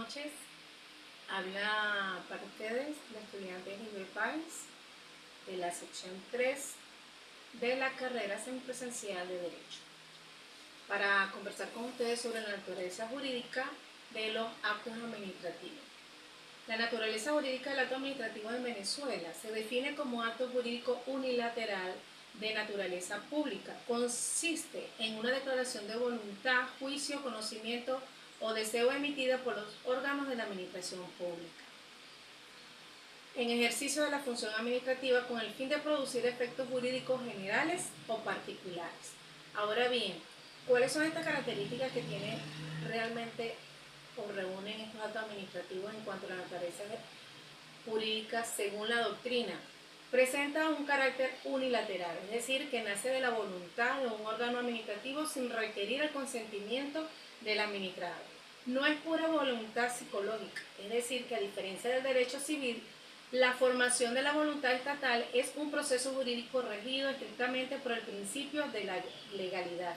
noches. Habla para ustedes la estudiante Nivel Páez de la sección 3 de la carrera semipresencial de Derecho, para conversar con ustedes sobre la naturaleza jurídica de los actos administrativos. La naturaleza jurídica del acto administrativo en Venezuela se define como acto jurídico unilateral de naturaleza pública. Consiste en una declaración de voluntad, juicio, conocimiento o deseo emitida por los órganos de la administración pública en ejercicio de la función administrativa con el fin de producir efectos jurídicos generales o particulares. Ahora bien, ¿cuáles son estas características que tiene realmente o reúnen estos actos administrativos en cuanto a la naturaleza jurídica según la doctrina? Presenta un carácter unilateral, es decir, que nace de la voluntad de un órgano administrativo sin requerir el consentimiento del administrador. No es pura voluntad psicológica, es decir, que a diferencia del derecho civil, la formación de la voluntad estatal es un proceso jurídico regido estrictamente por el principio de la legalidad.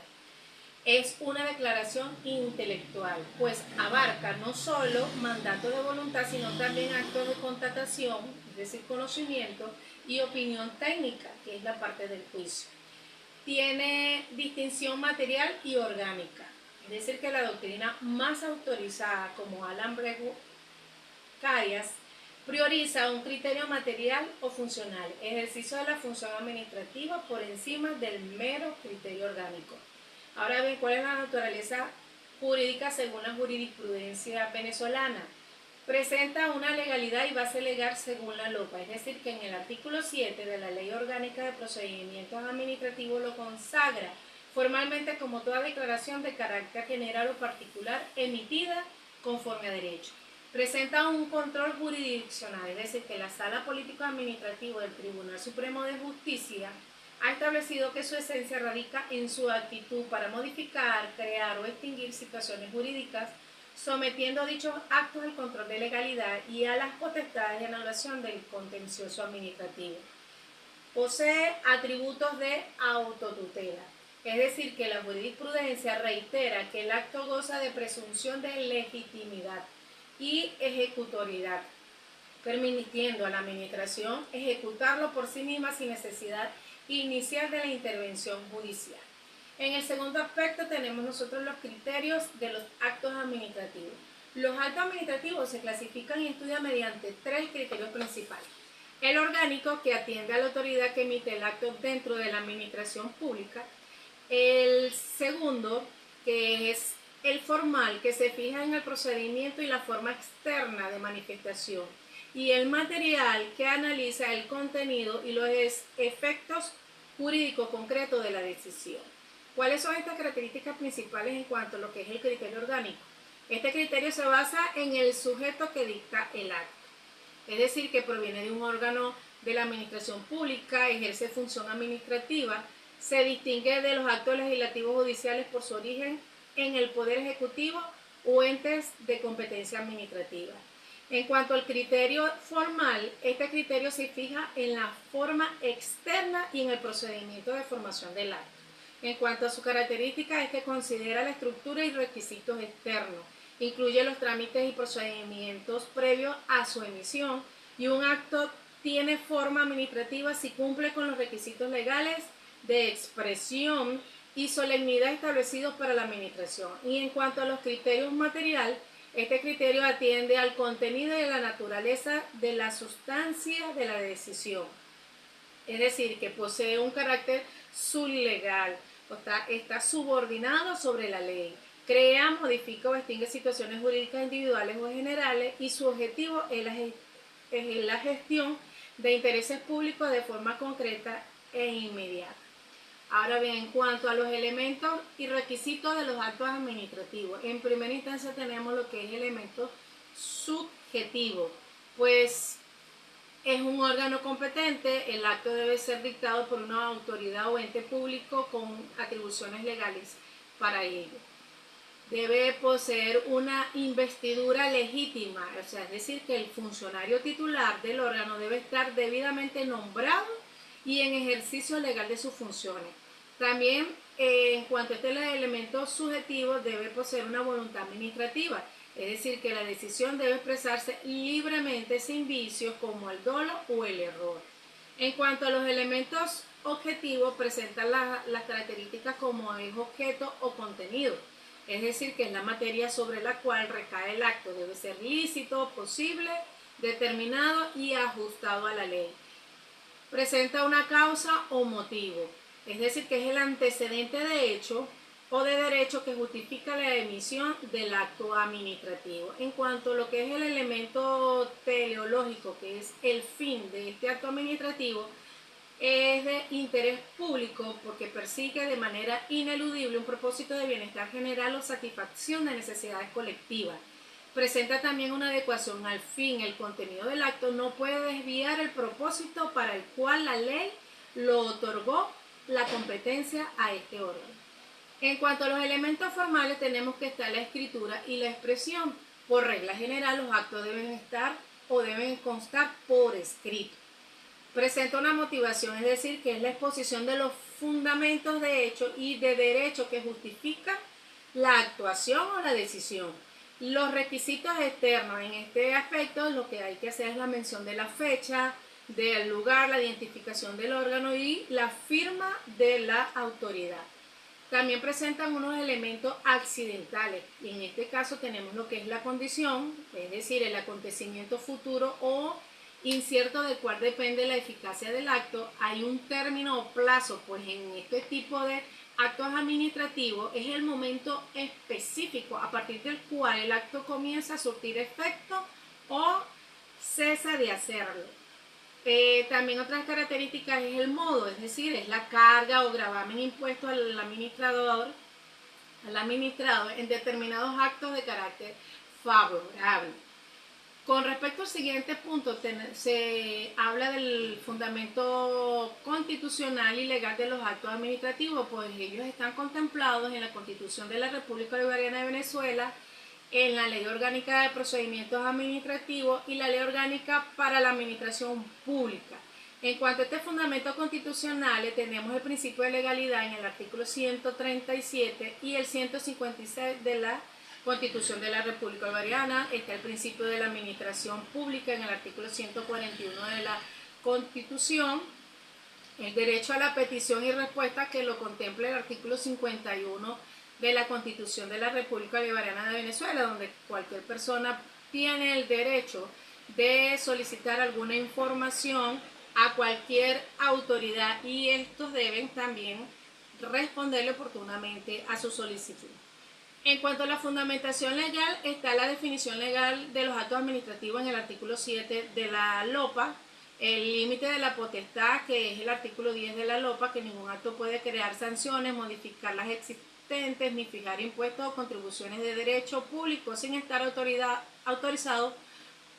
Es una declaración intelectual, pues abarca no solo mandato de voluntad, sino también actos de constatación, es decir, conocimiento, y opinión técnica, que es la parte del juicio. Tiene distinción material y orgánica, es decir, que la doctrina más autorizada, como Alan Bregu Carias, prioriza un criterio material o funcional, ejercicio de la función administrativa por encima del mero criterio orgánico. Ahora bien, ¿cuál es la naturaleza jurídica según la jurisprudencia venezolana? Presenta una legalidad y base legal según la LOPA, es decir, que en el artículo 7 de la Ley Orgánica de Procedimientos Administrativos lo consagra formalmente como toda declaración de carácter general o particular emitida conforme a derecho. Presenta un control jurisdiccional, es decir, que la Sala Político-Administrativa del Tribunal Supremo de Justicia ha establecido que su esencia radica en su actitud para modificar, crear o extinguir situaciones jurídicas, sometiendo dichos actos al control de legalidad y a las potestades de anulación del contencioso administrativo. Posee atributos de autotutela, es decir, que la jurisprudencia reitera que el acto goza de presunción de legitimidad y ejecutoriedad, permitiendo a la administración ejecutarlo por sí misma sin necesidad inicial de la intervención judicial. En el segundo aspecto tenemos nosotros los criterios de los actos administrativos. Los actos administrativos se clasifican y estudian mediante tres criterios principales. El orgánico, que atiende a la autoridad que emite el acto dentro de la administración pública. El segundo, que es el formal, que se fija en el procedimiento y la forma externa de manifestación. Y el material, que analiza el contenido y los efectos jurídicos concretos de la decisión. ¿Cuáles son estas características principales en cuanto a lo que es el criterio orgánico? Este criterio se basa en el sujeto que dicta el acto, es decir, que proviene de un órgano de la administración pública, ejerce función administrativa, se distingue de los actos legislativos judiciales por su origen en el Poder Ejecutivo o entes de competencia administrativa. En cuanto al criterio formal, este criterio se fija en la forma externa y en el procedimiento de formación del acto. En cuanto a sus características, es que considera la estructura y requisitos externos, incluye los trámites y procedimientos previos a su emisión, y un acto tiene forma administrativa si cumple con los requisitos legales de expresión y solemnidad establecidos para la administración. Y en cuanto a los criterios material, este criterio atiende al contenido y a la naturaleza de la sustancia de la decisión, es decir, que posee un carácter sublegal, está subordinado sobre la ley, crea, modifica o extingue situaciones jurídicas individuales o generales, y su objetivo es la gestión de intereses públicos de forma concreta e inmediata. Ahora bien, en cuanto a los elementos y requisitos de los actos administrativos, en primera instancia tenemos lo que es elemento subjetivo, pues es un órgano competente, el acto debe ser dictado por una autoridad o ente público con atribuciones legales para ello. Debe poseer una investidura legítima, o sea, es decir, que el funcionario titular del órgano debe estar debidamente nombrado y en ejercicio legal de sus funciones. También, en cuanto a este elemento subjetivo, debe poseer una voluntad administrativa, Es decir, que la decisión debe expresarse libremente sin vicios como el dolo o el error. En cuanto a los elementos objetivos, presentan las características como es objeto o contenido. Es decir, que es la materia sobre la cual recae el acto. Debe ser lícito, posible, determinado y ajustado a la ley. Presenta una causa o motivo. Es decir, que es el antecedente de hecho o de derecho que justifica la emisión del acto administrativo. En cuanto a lo que es el elemento teleológico, que es el fin de este acto administrativo, es de interés público porque persigue de manera ineludible un propósito de bienestar general o satisfacción de necesidades colectivas. Presenta también una adecuación al fin. El contenido del acto no puede desviar el propósito para el cual la ley lo otorgó la competencia a este órgano. En cuanto a los elementos formales, tenemos que estar la escritura y la expresión. Por regla general, los actos deben estar o deben constar por escrito. Presenta una motivación, es decir, que es la exposición de los fundamentos de hecho y de derecho que justifican la actuación o la decisión. Los requisitos externos, en este aspecto lo que hay que hacer es la mención de la fecha, del lugar, la identificación del órgano y la firma de la autoridad. También presentan unos elementos accidentales y en este caso tenemos lo que es la condición, es decir, el acontecimiento futuro o incierto del cual depende la eficacia del acto. Hay un término o plazo, pues en este tipo de actos administrativos es el momento específico a partir del cual el acto comienza a surtir efecto o cesa de hacerlo. También otras características es el modo, es decir, es la carga o gravamen impuesto al administrador en determinados actos de carácter favorable. Con respecto al siguiente punto, se habla del fundamento constitucional y legal de los actos administrativos, pues ellos están contemplados en la Constitución de la República Bolivariana de Venezuela, en la Ley Orgánica de Procedimientos Administrativos y la Ley Orgánica para la Administración Pública. En cuanto a este fundamento constitucional, tenemos el principio de legalidad en el artículo 137 y el 156 de la Constitución de la República Bolivariana. Está el principio de la administración pública en el artículo 141 de la Constitución. El derecho a la petición y respuesta que lo contempla el artículo 51 de la Constitución de la República Bolivariana de Venezuela, donde cualquier persona tiene el derecho de solicitar alguna información a cualquier autoridad y estos deben también responderle oportunamente a su solicitud. En cuanto a la fundamentación legal, está la definición legal de los actos administrativos en el artículo 7 de la LOPA, el límite de la potestad, que es el artículo 10 de la LOPA, que ningún acto puede crear sanciones, modificar las existentes, ni fijar impuestos o contribuciones de derecho público sin estar autorizado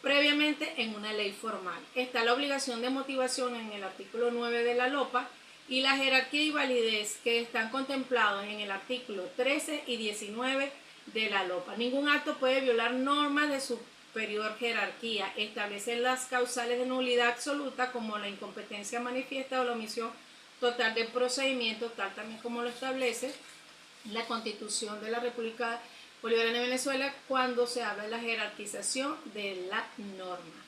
previamente en una ley formal. Está la obligación de motivación en el artículo 9 de la LOPA y la jerarquía y validez que están contemplados en el artículo 13 y 19 de la LOPA. Ningún acto puede violar normas de superior jerarquía. Establecen las causales de nulidad absoluta como la incompetencia manifiesta o la omisión total del procedimiento, tal también como lo establece la Constitución de la República Bolivariana de Venezuela cuando se habla de la jerarquización de la norma.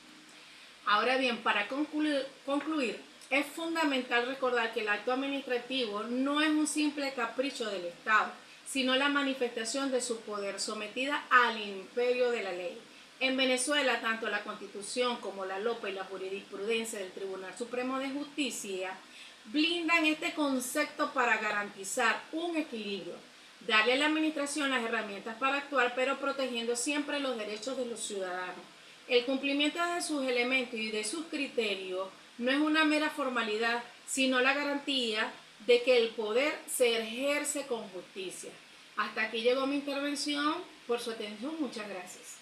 Ahora bien, para concluir, es fundamental recordar que el acto administrativo no es un simple capricho del Estado, sino la manifestación de su poder sometida al imperio de la ley. En Venezuela, tanto la Constitución como la LOPA y la jurisprudencia del Tribunal Supremo de Justicia blindan este concepto para garantizar un equilibrio, darle a la administración las herramientas para actuar, pero protegiendo siempre los derechos de los ciudadanos. El cumplimiento de sus elementos y de sus criterios no es una mera formalidad, sino la garantía de que el poder se ejerce con justicia. Hasta aquí llegó mi intervención. Por su atención, muchas gracias.